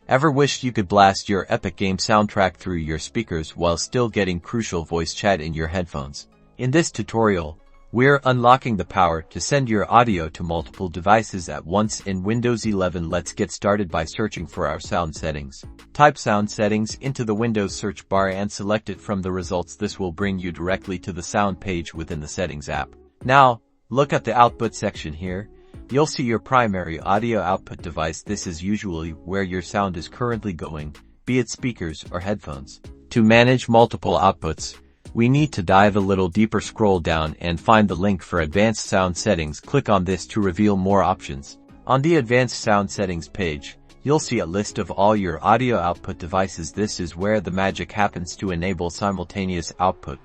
Ever wished you could blast your epic game soundtrack through your speakers while still getting crucial voice chat in your headphones? In this tutorial, we're unlocking the power to send your audio to multiple devices at once in Windows 11. Let's get started by searching for our sound settings. Type sound settings into the Windows search bar and select it from the results. This will bring you directly to the sound page within the settings app. Now, look at the output section here. You'll see your primary audio output device. This is usually where your sound is currently going, be it speakers or headphones. To manage multiple outputs, we need to dive a little deeper. Scroll down and find the link for Advanced Sound Settings. Click on this to reveal more options. On the Advanced Sound Settings page, you'll see a list of all your audio output devices. This is where the magic happens. To enable simultaneous output,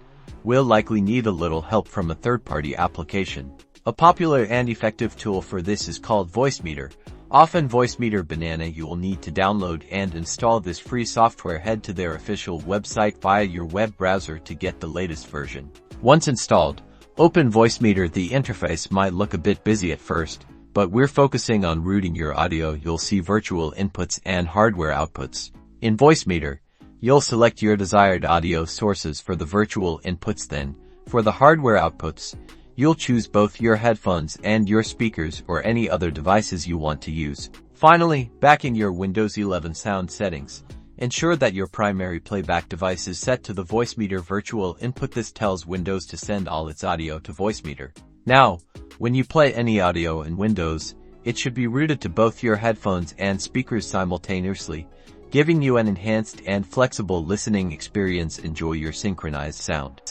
we'll likely need a little help from a third-party application. A popular and effective tool for this is called Voicemeeter, often Voicemeeter Banana. You will need to download and install this free software. Head to their official website via your web browser to get the latest version. Once installed, open Voicemeeter. The interface might look a bit busy at first, but we're focusing on routing your audio. You'll see virtual inputs and hardware outputs. In Voicemeeter, you'll select your desired audio sources for the virtual inputs. Then, for the hardware outputs, you'll choose both your headphones and your speakers or any other devices you want to use. Finally, back in your Windows 11 sound settings, ensure that your primary playback device is set to the Voicemeeter virtual input. This tells Windows to send all its audio to Voicemeeter. Now, when you play any audio in Windows, it should be routed to both your headphones and speakers simultaneously, giving you an enhanced and flexible listening experience. Enjoy your synchronized sound.